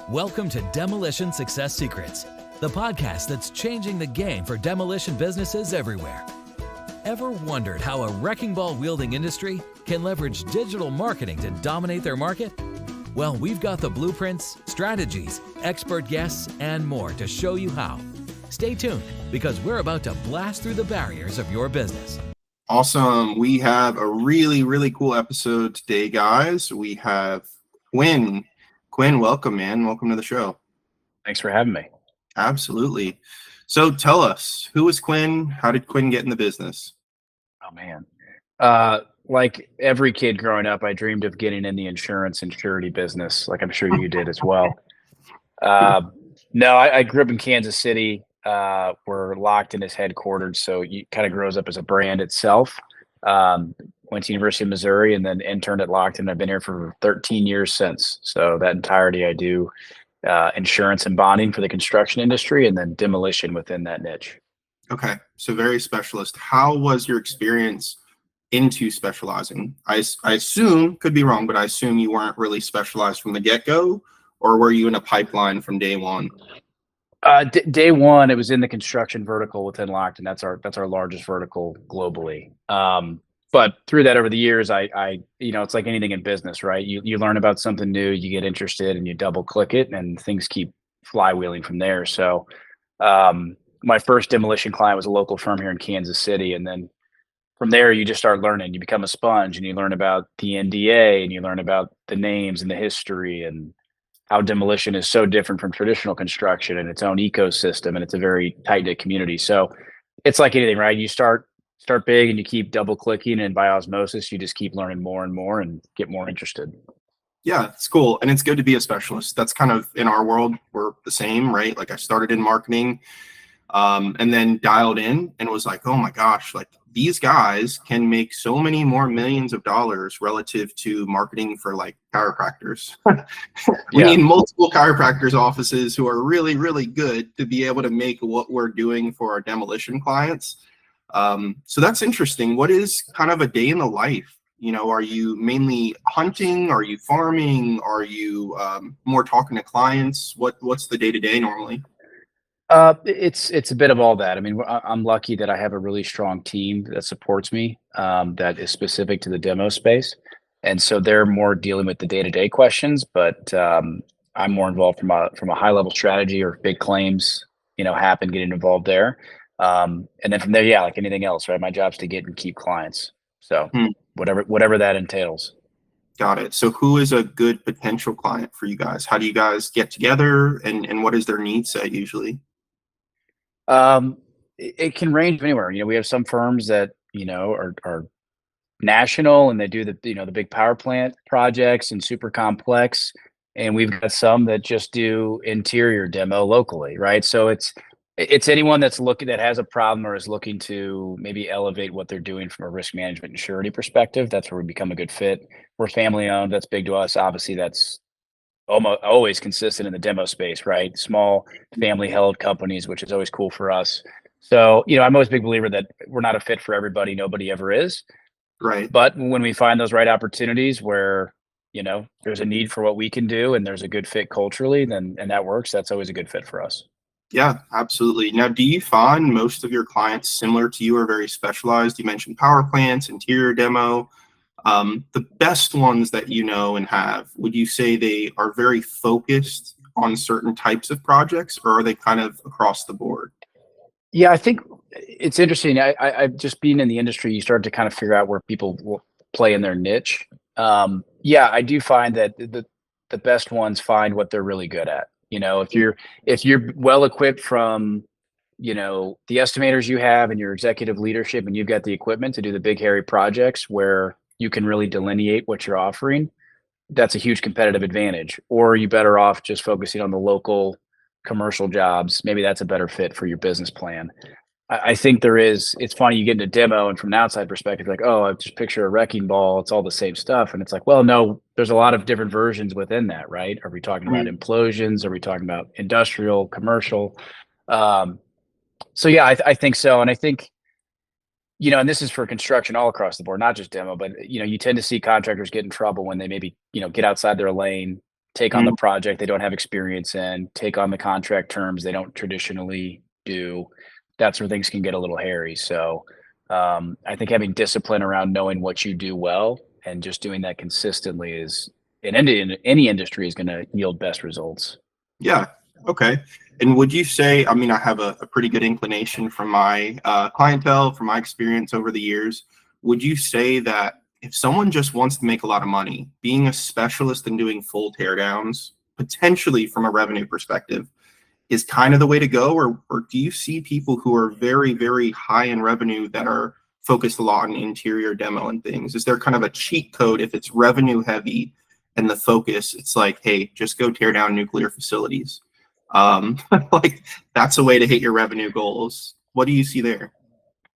Welcome to Demolition Success Secrets, the podcast that's changing the game for demolition businesses everywhere. Ever wondered how a wrecking ball wielding industry can leverage digital marketing to dominate their market? Well, we've got the blueprints, strategies, expert guests, and more to show you how. Stay tuned, because we're about to blast through the barriers of your business. Awesome. We have a really cool episode today, guys. We have Quinn. Quinn, welcome, man. Welcome to the show. Thanks for having me. Absolutely. So tell us, who is Quinn? How did Quinn get in the business? Oh, man. Like every kid growing up, I dreamed of getting in the insurance and surety business, like I'm sure you did as well. No, I grew up in Kansas City, where Lockton is headquartered, so it kind of grows up as a brand itself. Went to University of Missouri and then interned at Lockton. I've been here for 13 years since. So that entirety I do insurance and bonding for the construction industry, and then demolition within that niche. Okay, so very specialist. How was your experience into specializing? I assume, could be wrong, but I assume you weren't really specialized from the get-go, or were you in a pipeline from day one? Day one, it was in the construction vertical within Lockton. That's our largest vertical globally. But through that, over the years, I it's like anything in business, right? You learn about something new, you get interested, and you double click it, and things keep flywheeling from there. So, my first demolition client was a local firm here in Kansas City, and then from there, you just start learning. You become a sponge, and you learn about the NDA, and you learn about the names and the history, and how demolition is so different from traditional construction and its own ecosystem, and it's a very tight-knit community. So it's like anything, right? You start big and you keep double clicking, and by osmosis, you just keep learning more and more and get more interested. Yeah, it's cool. And it's good to be a specialist. That's kind of, in our world, we're the same, right? Like I started in marketing, and then dialed in and was like, oh my gosh, like these guys can make so many more millions of dollars relative to marketing for like chiropractors. We need multiple chiropractors offices who are really good to be able to make what we're doing for our demolition clients. So that's interesting. What is kind of a day in the life? You know, are you mainly hunting? Are you farming? Are you more talking to clients? What's the day-to-day normally? It's a bit of all that. I mean, I'm lucky that I have a really strong team that supports me, that is specific to the demo space. And so they're more dealing with the day-to-day questions, but I'm more involved from a high level strategy, or big claims, happen, getting involved there. And then from there, like anything else, right? My job's to get and keep clients. So whatever that entails. Got it. So who is a good potential client for you guys? How do you guys get together, and what is their need set usually? It can range anywhere. We have some firms that, are national, and they do the big power plant projects and super complex. And we've got some that just do interior demo locally, right? So it's anyone that has a problem or is looking to maybe elevate what they're doing from a risk management and surety perspective. That's where we become a good fit. We're family owned. That's big to us. Obviously, that's almost always consistent in the demo space, right? Small family held companies, which is always cool for us. So, I'm always a big believer that we're not a fit for everybody. Nobody ever is. Right. But when we find those right opportunities where, there's a need for what we can do and there's a good fit culturally, and that works, that's always a good fit for us. Yeah, absolutely. Now, do you find most of your clients similar to you, are very specialized? You mentioned power plants, interior demo. The best ones that you know and have, would you say they are very focused on certain types of projects, or are they kind of across the board? Yeah, I think it's interesting. I've just been in the industry, you start to kind of figure out where people will play in their niche. Yeah, I do find that the best ones find what they're really good at. If you're well equipped from, the estimators you have and your executive leadership, and you've got the equipment to do the big hairy projects where you can really delineate what you're offering, that's a huge competitive advantage. Or are you better off just focusing on the local commercial jobs? Maybe that's a better fit for your business plan. I think it's funny, you get into demo, and from an outside perspective, like, oh, I just picture a wrecking ball, it's all the same stuff. And it's like, well, no, there's a lot of different versions within that, right? Are we talking about implosions? Are we talking about industrial, commercial? So yeah, I think so. And I think, and this is for construction all across the board, not just demo, but, you tend to see contractors get in trouble when they maybe, get outside their lane, take on the project they don't have experience in, take on the contract terms they don't traditionally do. That's where things can get a little hairy. So I think having discipline around knowing what you do well and just doing that consistently is in any industry is going to yield best results. Yeah. Okay. And would you say, I mean, I have a pretty good inclination from my clientele, from my experience over the years. Would you say that if someone just wants to make a lot of money, being a specialist in doing full teardowns, potentially from a revenue perspective, is kind of the way to go? Or do you see people who are very, very high in revenue that are focused a lot on interior demo and things? Is there kind of a cheat code if it's revenue heavy and the focus, it's like, hey, just go tear down nuclear facilities? Like that's a way to hit your revenue goals. What do you see there?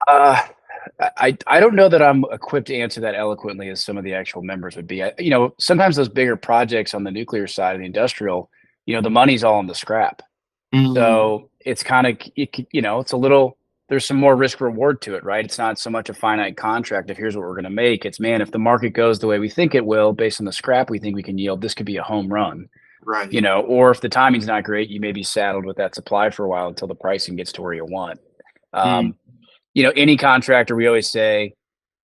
I don't know that I'm equipped to answer that eloquently as some of the actual members would be. Sometimes those bigger projects on the nuclear side of the industrial, the money's all in the scrap. So it's kind of, it's a little, there's some more risk reward to it, right? It's not so much a finite contract of here's what we're going to make. It's, man, if the market goes the way we think it will, based on the scrap we think we can yield, this could be a home run. Right. Or if the timing's not great, you may be saddled with that supply for a while until the pricing gets to where you want. Any contractor, we always say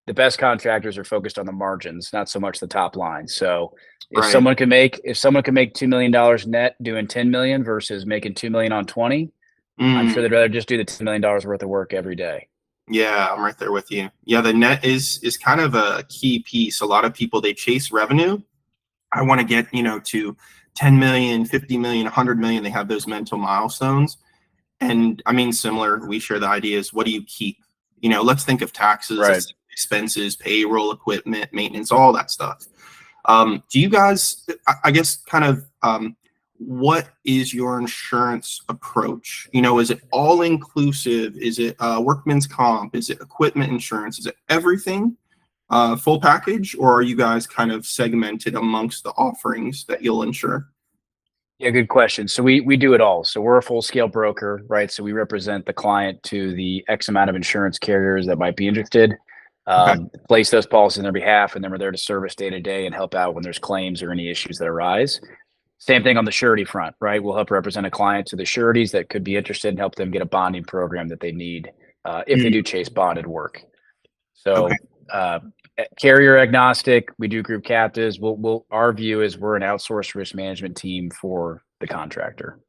the best contractors are focused on the margins, not so much the top line. So if someone can make $2 million net doing 10 million versus making 2 million on 20, I'm sure they'd rather just do the $10 million worth of work every day. Yeah, I'm right there with you. Yeah, the net is kind of a key piece. A lot of people, they chase revenue. I want to get, to 10 million, 50 million, 100 million. They have those mental milestones. And I mean, similar, we share the ideas. What do you keep? Let's think of taxes, expenses, payroll, equipment, maintenance, all that stuff. Do you guys, I guess, kind of, what is your insurance approach? Is it all inclusive? Is it workman's comp? Is it equipment insurance? Is it everything, full package? Or are you guys kind of segmented amongst the offerings that you'll insure? Yeah, good question. So we do it all. So we're a full scale broker, right? So we represent the client to the X amount of insurance carriers that might be interested, place those policies on their behalf, and then we're there to service day to day and help out when there's claims or any issues that arise. Same thing on the surety front, right? We'll help represent a client to the sureties that could be interested and help them get a bonding program that they need if they do chase bonded work. So carrier agnostic, we do group captives. Our view is we're an outsourced risk management team for the contractor.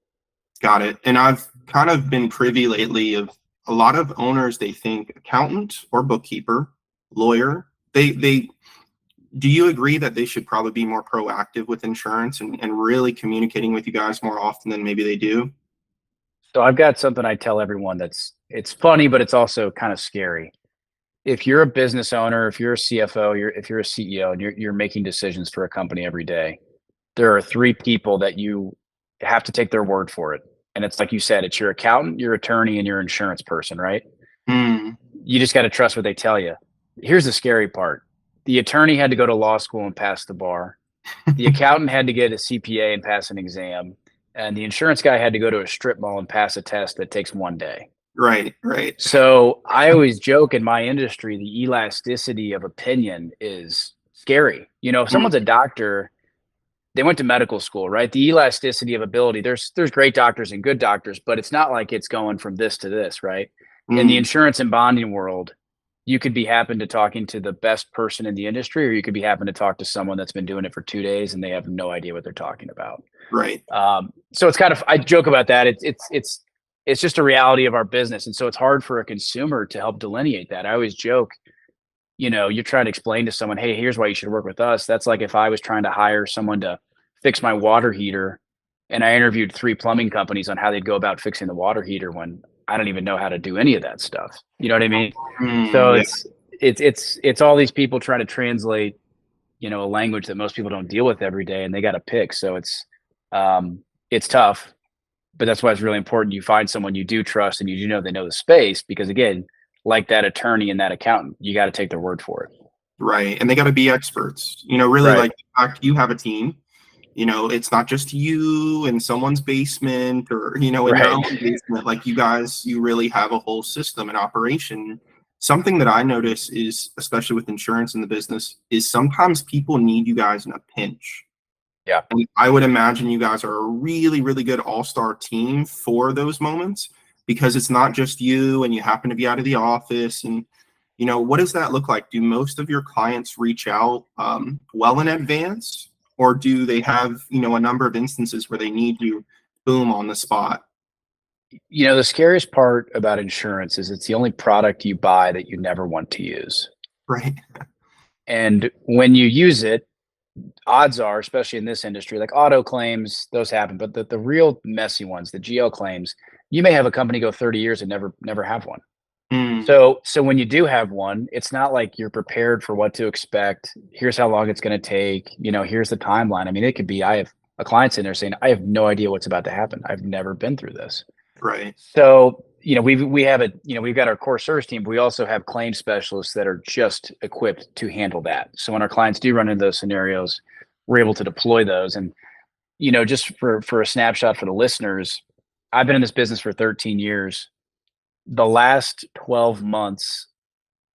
Got it. And I've kind of been privy lately of a lot of owners, they think accountant or bookkeeper, lawyer, they do you agree that they should probably be more proactive with insurance and really communicating with you guys more often than maybe they do? So I've got something I tell everyone it's funny, but it's also kind of scary. If you're a business owner, if you're a CFO, if you're a CEO and you're making decisions for a company every day, there are three people that you have to take their word for it. And it's like you said, it's your accountant, your attorney, and your insurance person, right? You just got to trust what they tell you. Here's the scary part. The attorney had to go to law school and pass the bar. The accountant had to get a CPA and pass an exam. And the insurance guy had to go to a strip mall and pass a test that takes one day. Right. So I always joke in my industry, the elasticity of opinion is scary. If someone's a doctor, they went to medical school, right? The elasticity of ability, there's great doctors and good doctors, but it's not like it's going from this to this, right? In the insurance and bonding world, you could be happen to talking to the best person in the industry, or you could be happen to talk to someone that's been doing it for 2 days and they have no idea what they're talking about. Right. So it's kind of, I joke about that. It's just a reality of our business. And so it's hard for a consumer to help delineate that. I always joke, you're trying to explain to someone, hey, here's why you should work with us. That's like if I was trying to hire someone to fix my water heater and I interviewed 3 plumbing companies on how they'd go about fixing the water heater when I don't even know how to do any of that stuff. You know what I mean? So it's all these people trying to translate, a language that most people don't deal with every day, and they got to pick. So it's tough, but that's why it's really important you find someone you do trust and you do know they know the space, because again, like that attorney and that accountant, you got to take their word for it. Right. And they got to be experts, really like the fact you have a team, it's not just you in someone's basement or, in your own basement. Like you really have a whole system in operation. Something that I notice is, especially with insurance in the business, is sometimes people need you guys in a pinch. Yeah. And I would imagine you guys are a really, really good all-star team for those moments, because it's not just you and you happen to be out of the office. And, what does that look like? Do most of your clients reach out well in advance, or do they have, a number of instances where they need you, boom, on the spot? The scariest part about insurance is it's the only product you buy that you never want to use. Right. And when you use it, odds are, especially in this industry, like auto claims, those happen. But the real messy ones, the GL claims, you may have a company go 30 years and never have one. Mm, So when you do have one, it's not like you're prepared for what to expect. Here's how long it's going to take. Here's the timeline. I mean, it could be, I have a client in there saying, I have no idea what's about to happen. I've never been through this. right. So, we have we've got our core service team, but we also have claim specialists that are just equipped to handle that. So when our clients do run into those scenarios, we're able to deploy those. And, just for a snapshot for the listeners, I've been in this business for 13 years. The last 12 months,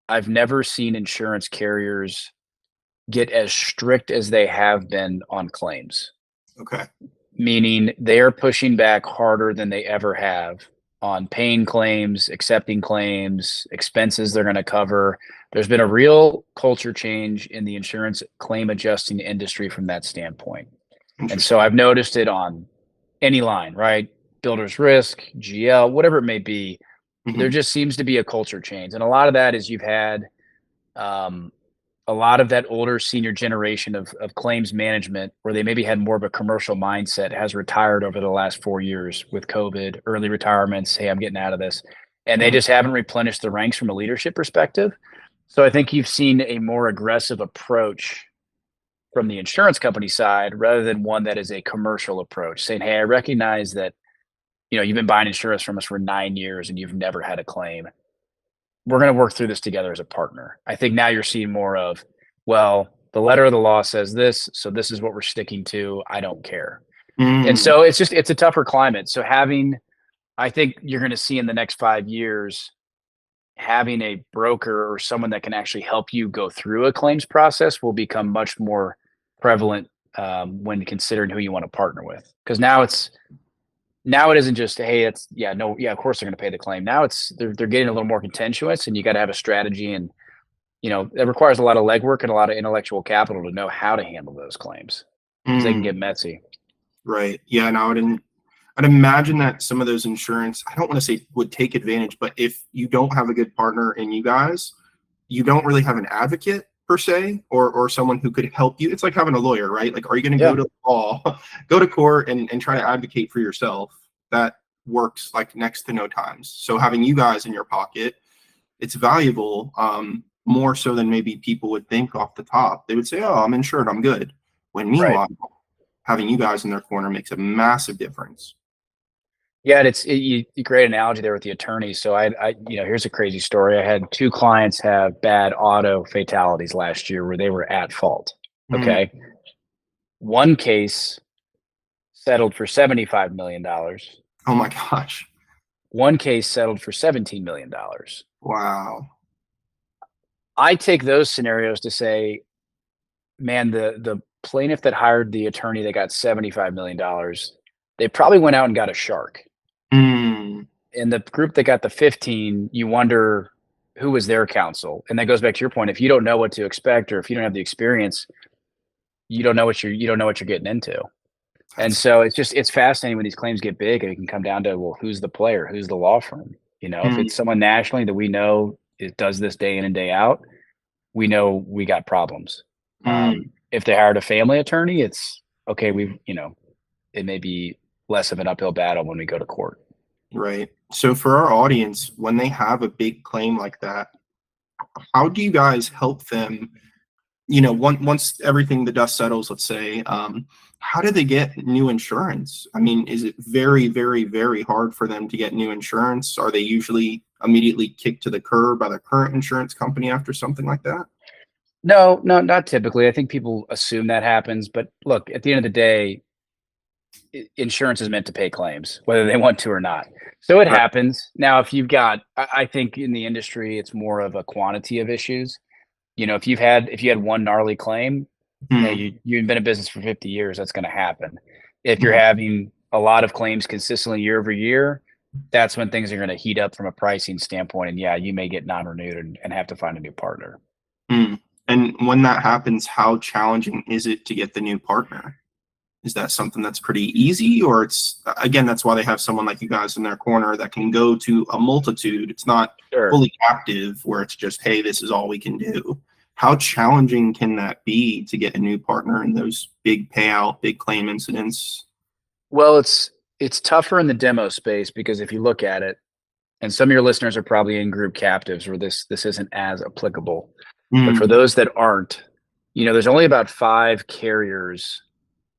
I've never seen insurance carriers get as strict as they have been on claims. Okay. Meaning they are pushing back harder than they ever have on paying claims, accepting claims, expenses they're going to cover. There's been a real culture change in the insurance claim adjusting industry from that standpoint. And so I've noticed it on any line, right? Builder's risk, GL, whatever it may be. Mhm. There just seems to be a culture change. And a lot of that is you've had a lot of that older senior generation of claims management, where they maybe had more of a commercial mindset, has retired over the last 4 years with COVID, early retirements. Hey, I'm getting out of this. And they just haven't replenished the ranks from a leadership perspective. So I think you've seen a more aggressive approach from the insurance company side rather than one that is a commercial approach, saying, hey, I recognize that, you've been buying insurance from us for 9 years and you've never had a claim. We're going to work through this together as a partner. I think now you're seeing more of, well, the letter of the law says this, so this is what we're sticking to. I don't care. And so it's a tougher climate. So I think you're going to see in the next 5 years, having a broker or someone that can actually help you go through a claims process will become much more prevalent when considering who you want to partner with. Because now it isn't just, hey, of course they're going to pay the claim. Now they're getting a little more contentious, and you got to have a strategy, and it requires a lot of legwork and a lot of intellectual capital to know how to handle those claims, because they can get messy. Right. Yeah. And I'd imagine that some of those insurance, I don't want to say would take advantage, but if you don't have a good partner in you guys, you don't really have an advocate per se, or someone who could help you. It's like having a lawyer, right? Like, are you going to go to law, go to court and try to advocate for yourself? That works like next to no times. So having you guys in your pocket, it's valuable, more so than maybe people would think off the top. They would say, oh, I'm insured, I'm good. When meanwhile, having you guys in their corner makes a massive difference. Yeah, and you great analogy there with the attorney. So I here's a crazy story. I had 2 clients have bad auto fatalities last year where they were at fault. Okay. One case settled for $75 million. Oh my gosh. One case settled for $17 million. Wow. I take those scenarios to say, man, the plaintiff that hired the attorney that got $75 million, they probably went out and got a shark. And the group that got the 15, you wonder who was their counsel. And that goes back to your point. If you don't know what to expect, or if you don't have the experience, you don't know what you're getting into. And so it's fascinating when these claims get big, and it can come down to, well, who's the player? Who's the law firm? If it's someone nationally that we know it does this day in and day out, we know we got problems. If they hired a family attorney, it's okay. It may be less of an uphill battle when we go to court. Right. So for our audience, when they have a big claim like that, how do you guys help them? Once everything, the dust settles, let's say, how do they get new insurance? I mean, is it very, very, very hard for them to get new insurance? Are they usually immediately kicked to the curb by their current insurance company after something like that? No, not typically. I think people assume that happens, but look, at the end of the day, insurance is meant to pay claims, whether they want to or not. So it happens. Now, if you've got, I think in the industry, it's more of a quantity of issues. If you had one gnarly claim, You've been in business for 50 years. That's going to happen. If you're Mhm. having a lot of claims consistently year over year, that's when things are going to heat up from a pricing standpoint. And yeah, you may get non-renewed and have to find a new partner. Mm. And when that happens, how challenging is it to get the new partner? Is that something that's pretty easy, or it's, again, that's why they have someone like you guys in their corner that can go to a multitude. It's not Sure. fully captive where it's just, hey, this is all we can do. How challenging can that be to get a new partner in those big payout, big claim incidents? Well, it's tougher in the demo space because if you look at it, and some of your listeners are probably in group captives where this isn't as applicable. But for Mm, those that aren't, there's only about 5 carriers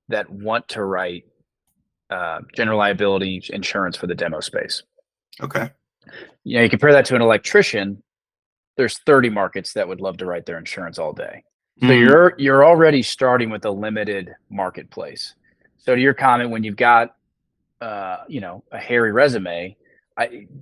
that want to write general liability insurance for the demo space. okay. You compare that to an electrician, there's 30 markets that would love to write their insurance all day. So Mm, you're already starting with a limited marketplace. So to your comment, when you've got a hairy resume,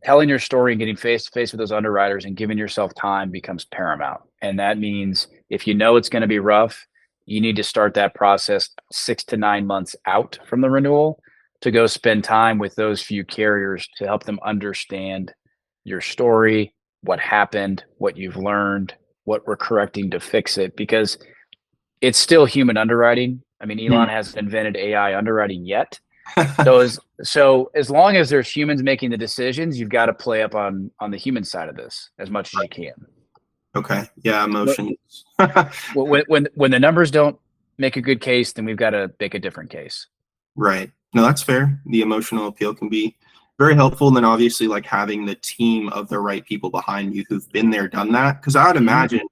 telling your story and getting face to face with those underwriters and giving yourself time becomes paramount. And that means if you know it's going to be rough, you need to start that process 6 to 9 months out from the renewal to go spend time with those few carriers to help them understand your story, what happened, what you've learned, what we're correcting to fix it, because it's still human underwriting. I mean, mm. Elon hasn't invented AI underwriting yet. So as long as there's humans making the decisions, you've got to play up on the human side of this as much as you can. Okay. Yeah, emotions. When the numbers don't make a good case, then we've got to make a different case. Right. No, that's fair. The emotional appeal can be very helpful. And then obviously like having the team of the right people behind you who've been there, done that. Because I would imagine,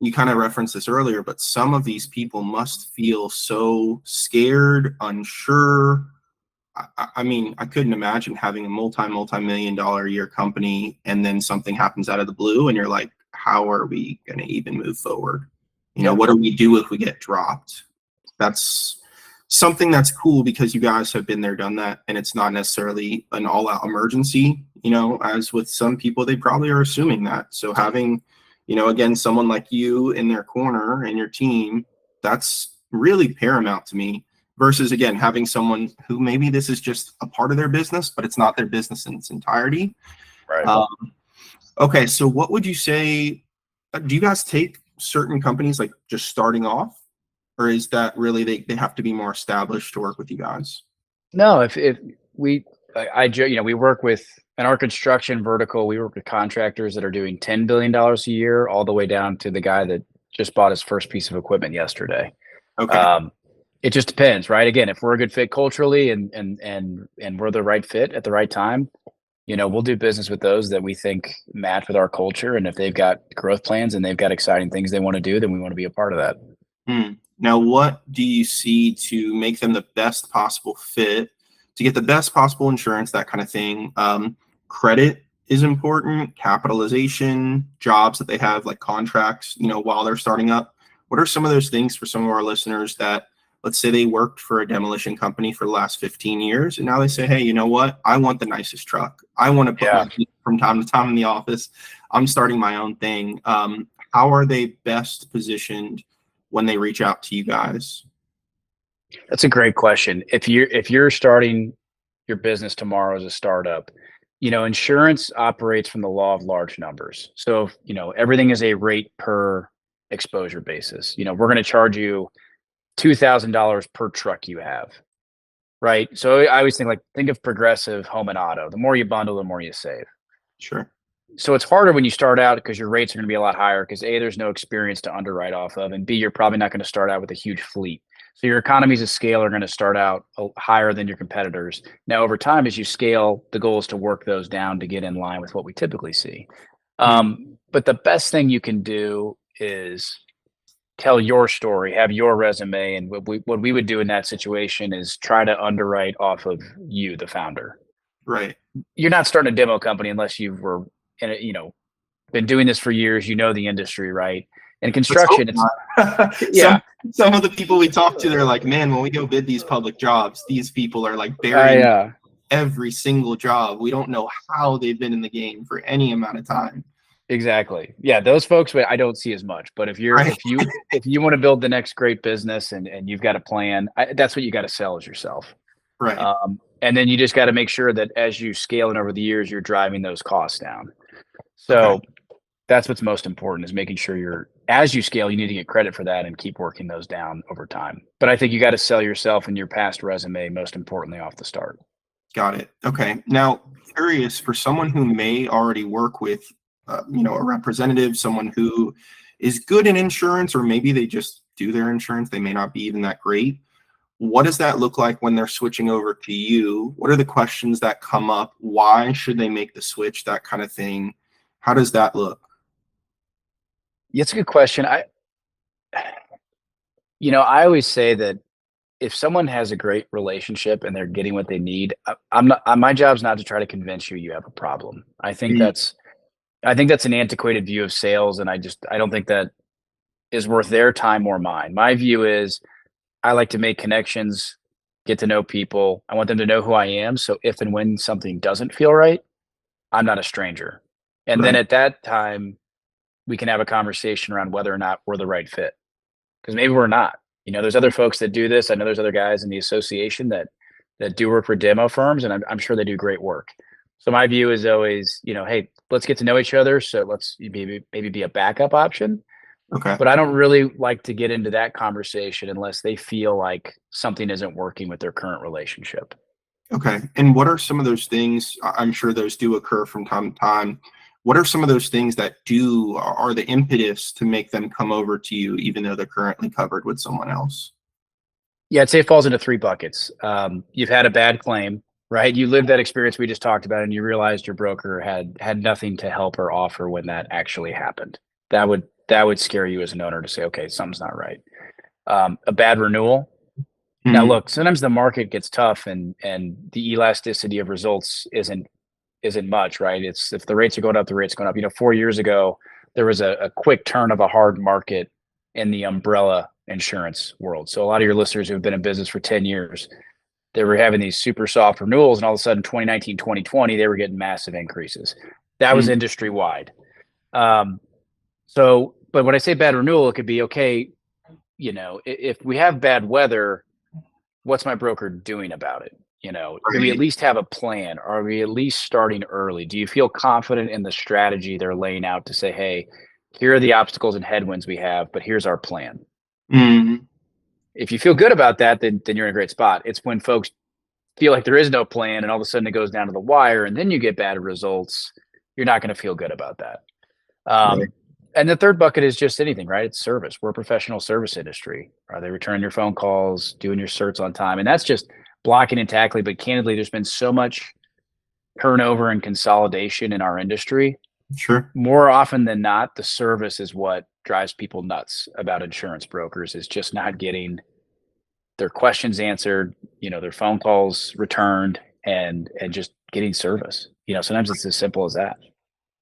you kind of referenced this earlier, but some of these people must feel so scared, unsure. I mean, I couldn't imagine having a multi-million dollar a year company and then something happens out of the blue and you're like, how are we going to even move forward? What do we do if we get dropped? That's something that's cool because you guys have been there, done that, and it's not necessarily an all-out emergency. As with some people, they probably are assuming that. So having, again, someone like you in their corner and your team, that's really paramount to me. Versus, again, having someone who maybe this is just a part of their business, but it's not their business in its entirety. Right. Okay, so what would you say? Do you guys take certain companies like just starting off, or is that really they have to be more established to work with you guys? No, if we, we work with in our construction vertical, we work with contractors that are doing $10 billion a year, all the way down to the guy that just bought his first piece of equipment yesterday. Okay. It just depends, right? Again, if we're a good fit culturally and we're the right fit at the right time, we'll do business with those that we think match with our culture. And if they've got growth plans and they've got exciting things they want to do, then we want to be a part of that. Now, what do you see to make them the best possible fit, to get the best possible insurance, that kind of thing? Credit is important, capitalization, jobs that they have, like contracts, while they're starting up. What are some of those things for some of our listeners that, let's say they worked for a demolition company for the last 15 years, and now they say, hey, you know what? I want the nicest truck. I want to put my feet from time to time in the office. I'm starting my own thing. How are they best positioned when they reach out to you guys? That's a great question. If you're starting your business tomorrow as a startup, insurance operates from the law of large numbers. So, everything is a rate per exposure basis. We're going to charge you $2,000 per truck you have, right? So I always think of Progressive, home and auto. The more you bundle, the more you save. Sure. So it's harder when you start out because your rates are going to be a lot higher because A, there's no experience to underwrite off of, and B, you're probably not going to start out with a huge fleet. So your economies of scale are going to start out higher than your competitors. Now, over time, as you scale, the goal is to work those down to get in line with what we typically see. But the best thing you can do is tell your story, have your resume, and what we would do in that situation is try to underwrite off of you, the founder. Right. You're not starting a demo company unless you were been doing this for years. The industry, right? And construction, it's Some of the people we talk to, they're like, man, when we go bid these public jobs, these people are like burying every single job. We don't know how they've been in the game for any amount of time. Exactly. Yeah, those folks I don't see as much. But Right. if you want to build the next great business and you've got a plan, that's what you got to sell is yourself. Right. And then you just got to make sure that as you scale and over the years, you're driving those costs down. Okay. So that's what's most important is making sure as you scale, you need to get credit for that and keep working those down over time. But I think you got to sell yourself and your past resume, most importantly, off the start. Got it. Okay. Now, curious for someone who may already work with, a representative, someone who is good in insurance, or maybe they just do their insurance. They may not be even that great. What does that look like when they're switching over to you? What are the questions that come up? Why should they make the switch? That kind of thing. How does that look? Yeah, it's a good question. I always say that if someone has a great relationship and they're getting what they need, I'm not. My job's not to try to convince you have a problem. Mm, I think that's an antiquated view of sales, and I don't think that is worth their time or mine. My view is I like to make connections, get to know people. I want them to know who I am. So if and when something doesn't feel right, I'm not a stranger. And then right. at that time, we can have a conversation around whether or not we're the right fit. Because maybe we're not. There's other folks that do this. I know there's other guys in the association that do work for demo firms, and I'm sure they do great work. So my view is always, hey, let's get to know each other. So let's maybe be a backup option. Okay. But I don't really like to get into that conversation unless they feel like something isn't working with their current relationship. Okay. And what are some of those things? I'm sure those do occur from time to time. What are some of those things that are the impetus to make them come over to you, even though they're currently covered with someone else? Yeah, I'd say it falls into three buckets. You've had a bad claim, right? You lived that experience we just talked about, and you realized your broker had nothing to help or offer when that actually happened. That would scare you as an owner to say, okay, something's not right. A bad renewal. Now, Mhm. look, sometimes the market gets tough, and the elasticity of results isn't much, right? It's if the rates are going up, the rates going up. 4 years ago, there was a quick turn of a hard market in the umbrella insurance world. So a lot of your listeners who've been in business for 10 years, they were having these super soft renewals, and all of a sudden 2019, 2020, they were getting massive increases. That was Mhm. industry wide. Um, but when I say bad renewal, it could be okay, if we have bad weather, what's my broker doing about it? Do we at Right. least have a plan? Are we at least starting early? Do you feel confident in the strategy they're laying out to say, hey, here are the obstacles and headwinds we have, but here's our plan? Mhm. If you feel good about that, then you're in a great spot. It's when folks feel like there is no plan and all of a sudden it goes down to the wire and then you get bad results, you're not going to feel good about that. Right. Um, and the third bucket is just anything, right? It's service. We're a professional service industry. Are they returning your phone calls, doing your certs on time? And that's just blocking and tackling. But candidly, there's been so much turnover and consolidation in our industry. Sure. More often than not, the service is what drives people nuts about insurance brokers is just not getting their questions answered, their phone calls returned and just getting service. Sometimes it's as simple as that.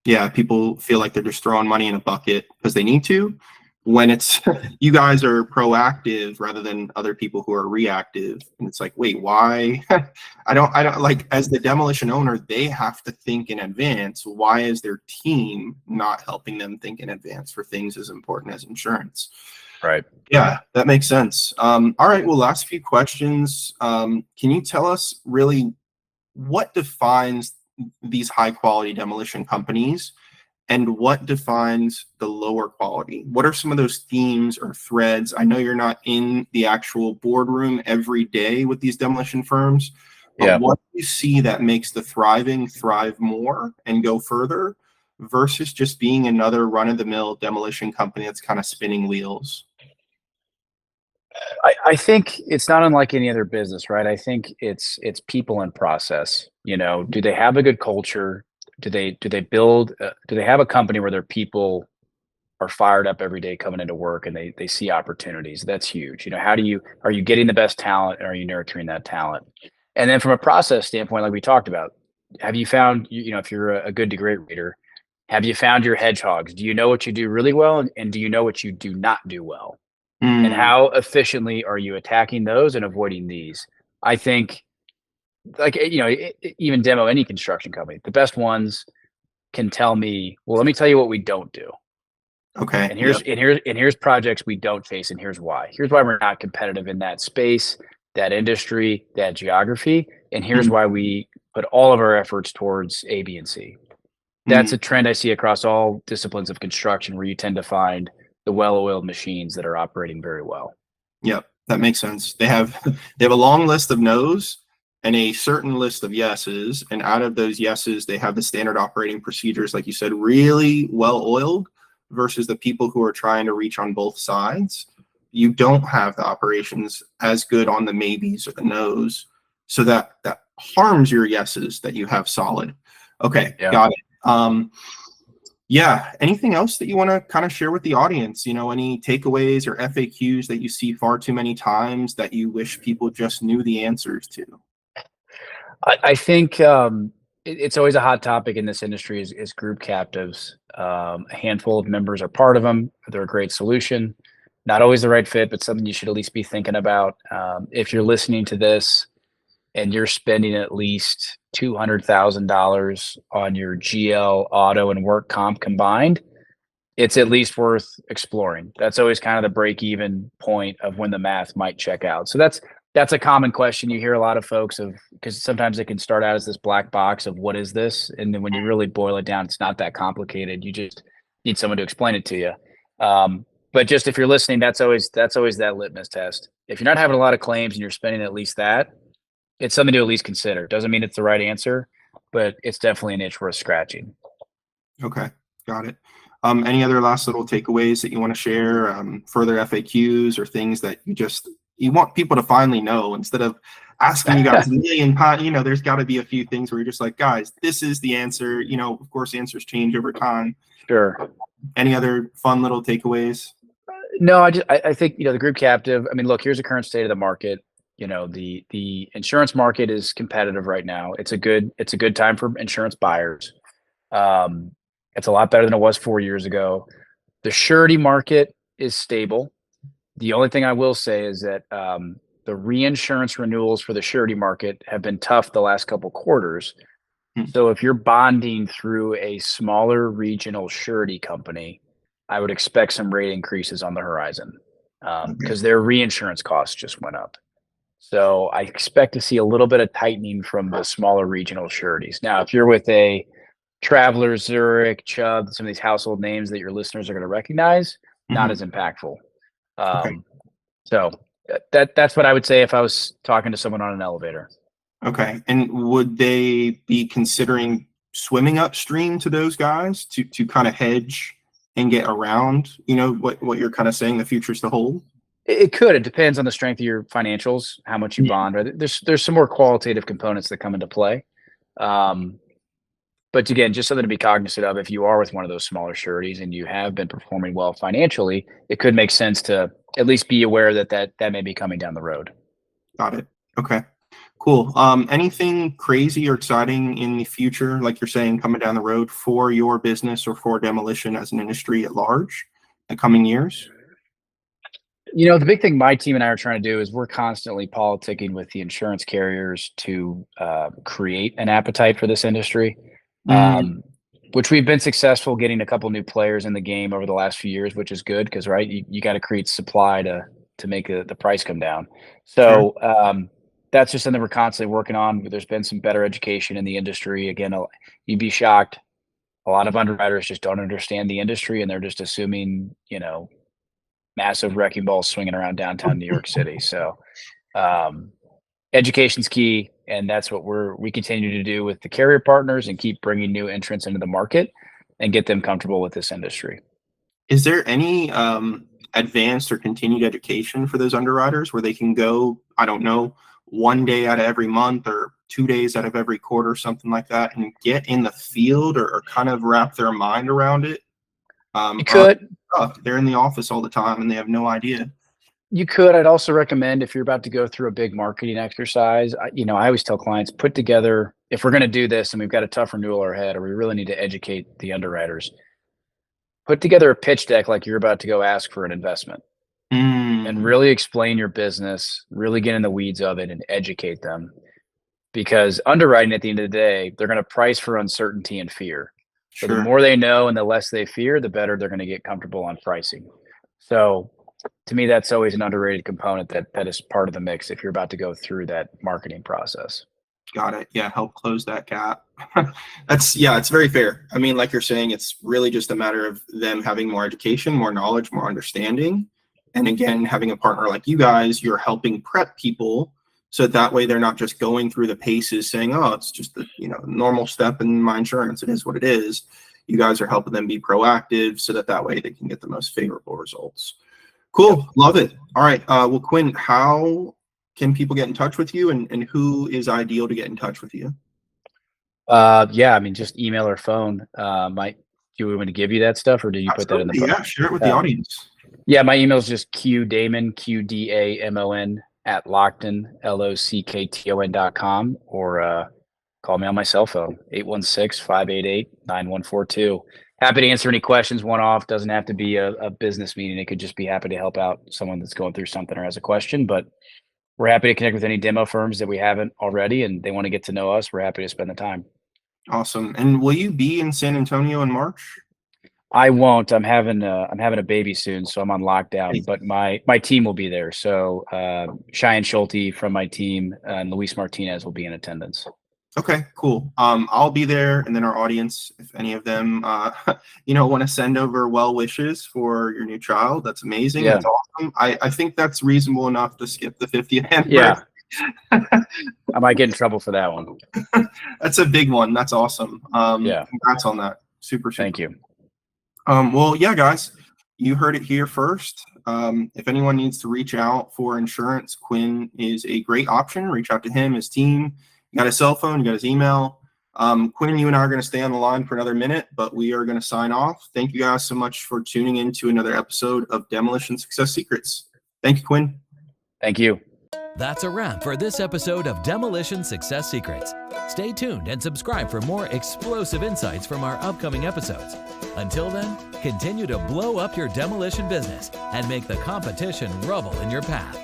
Yeah, people feel like they're just throwing money in a bucket because they need to. When it's you guys are proactive rather than other people who are reactive, and it's like, wait, why? I don't like as the demolition owner, they have to think in advance. Why is their team not helping them think in advance for things as important as insurance? Right. Yeah, that makes sense. All right, well, last few questions. Can you tell us really what defines these high quality demolition companies and what defines the lower quality? What are some of those themes or threads? I know you're not in the actual boardroom every day with these demolition firms, but Yeah. what do you see that makes the thriving thrive more and go further versus just being another run of the mill demolition company that's kind of spinning wheels? I think it's not unlike any other business, right? I think it's people and process. Do they have a good culture? Do they have a company where their people are fired up every day coming into work and they see opportunities? That's huge. Are you getting the best talent and are you nurturing that talent? And then from a process standpoint, like we talked about, have you found, if you're a good to great reader, have you found your hedgehogs? Do you know what you do really well? And do you know what you do not do well? And Mm, how efficiently are you attacking those and avoiding these? I think, like, even demo any construction company, the best ones can tell me, well, let me tell you what we don't do. Okay. And here's projects we don't chase, and here's why. Here's why we're not competitive in that space, that industry, that geography, and here's why we put all of our efforts towards A, B, and C. That's a trend I see across all disciplines of construction, where you tend to find the well-oiled machines that are operating very well. Yep, that makes sense. They have a long list of no's and a certain list of yeses, and out of those yeses, they have the standard operating procedures, like you said, really well-oiled, versus the people who are trying to reach on both sides. You don't have the operations as good on the maybes or the no's, so that harms your yeses that you have solid. Okay, Yeah. got it. Yeah, anything else that you want to kind of share with the audience? Any takeaways or FAQs that you see far too many times that you wish people just knew the answers to? I think it's always a hot topic in this industry is group captives. A handful of members are part of them. They're a great solution. Not always the right fit, but something you should at least be thinking about. If you're listening to this and you're spending at least $200,000 on your GL, auto, and work comp combined, it's at least worth exploring. That's always kind of the break-even point of when the math might check out. So that's a common question you hear a lot of folks of, because sometimes it can start out as this black box of what is this, and then when you really boil it down, it's not that complicated. You just need someone to explain it to you. But just if you're listening, that's always that litmus test. If you're not having a lot of claims and you're spending at least that, it's something to at least consider. Doesn't mean it's the right answer, but it's definitely an itch worth scratching. Okay, got it. Any other last little takeaways that you want to share? Further FAQs or things that you want people to finally know, instead of asking you guys a million times? There's got to be a few things where you're just like, guys, this is the answer. Of course, answers change over time. Sure. Any other fun little takeaways? No, I think the group captive. I mean, look, here's the current state of the market. The insurance market is competitive right now. It's a good time for insurance buyers. It's a lot better than it was 4 years ago. The surety market is stable. The only thing I will say is that the reinsurance renewals for the surety market have been tough the last couple quarters. So if you're bonding through a smaller regional surety company, I would expect some rate increases on the horizon, because their reinsurance costs just went up. So I expect to see a little bit of tightening from the smaller regional sureties. Now, if you're with a Traveler, Zurich, Chubb, some of these household names that your listeners are going to recognize, not as impactful. Okay. So that's what I would say if I was talking to someone on an elevator. Okay. And would they be considering swimming upstream to those guys to kind of hedge and get around, what you're kind of saying the future's to hold? It could. It depends on the strength of your financials, how much you bond. Right? There's some more qualitative components that come into play. But again, just something to be cognizant of. If you are with one of those smaller sureties and you have been performing well financially, it could make sense to at least be aware that may be coming down the road. Got it. Okay, cool. Anything crazy or exciting in the future, like you're saying, coming down the road for your business or for Demolition as an industry at large in the coming years? The big thing my team and I are trying to do is we're constantly politicking with the insurance carriers to create an appetite for this industry. Which we've been successful getting a couple new players in the game over the last few years, which is good because, right, you got to create supply to make the price come down. So that's just something we're constantly working on. There's been some better education in the industry. Again, you'd be shocked. A lot of underwriters just don't understand the industry, and they're just assuming, massive wrecking balls swinging around downtown New York City. So education's key. And that's what we continue to do with the carrier partners and keep bringing new entrants into the market and get them comfortable with this industry. Is there any advanced or continued education for those underwriters where they can go, I don't know, 1 day out of every month or 2 days out of every quarter, something like that, and get in the field or kind of wrap their mind around it? You could. They're in the office all the time and they have no idea. You could. I'd also recommend, if you're about to go through a big marketing exercise, I always tell clients, put together, if we're going to do this and we've got a tough renewal ahead, or we really need to educate the underwriters, put together a pitch deck like you're about to go ask for an investment and really explain your business, really get in the weeds of it and educate them. Because underwriting, at the end of the day, they're going to price for uncertainty and fear. So the more they know and the less they fear, the better they're going to get comfortable on pricing. So to me, that's always an underrated component that is part of the mix if you're about to go through that marketing process. Got it. Yeah, help close that gap. It's very fair. I mean, like you're saying, it's really just a matter of them having more education, more knowledge, more understanding. And again, having a partner like you guys, you're helping prep people so that way they're not just going through the paces saying, oh, it's just the normal step in my insurance. It is what it is. You guys are helping them be proactive so that way they can get the most favorable results. Cool. Love it. All right. Well, Quinn, how can people get in touch with you, and who is ideal to get in touch with you? I mean, just email or phone. Do you want me to give you that stuff, or do you put that in the book? Yeah, share it with the audience. Yeah, my email is just qdamon, QDAMON at Lockton, LOCKTON.com, or call me on my cell phone, 816-588-9142. Happy to answer any questions one-off. Doesn't have to be a business meeting. It could just be happy to help out someone that's going through something or has a question, but we're happy to connect with any demo firms that we haven't already and they want to get to know us. We're happy to spend the time. Awesome. And will you be in San Antonio in March? I won't. I'm having a baby soon, so I'm on lockdown, but my team will be there. So Cheyenne Schulte from my team and Luis Martinez will be in attendance. Okay, cool. I'll be there, and then our audience, if any of them want to send over well wishes for your new child, that's amazing. Yeah. That's awesome. I think that's reasonable enough to skip the 50th anniversary. Yeah. I might get in trouble for that one. That's a big one. That's awesome. Congrats on that. Super. Thank you. Well, yeah, guys, you heard it here first. If anyone needs to reach out for insurance, Quinn is a great option. Reach out to him, his team. You got his cell phone, you got his email. Quinn, you and I are going to stay on the line for another minute, but we are going to sign off. Thank you guys so much for tuning in to another episode of Demolition Success Secrets. Thank you, Quinn. Thank you. That's a wrap for this episode of Demolition Success Secrets. Stay tuned and subscribe for more explosive insights from our upcoming episodes. Until then, continue to blow up your demolition business and make the competition rubble in your path.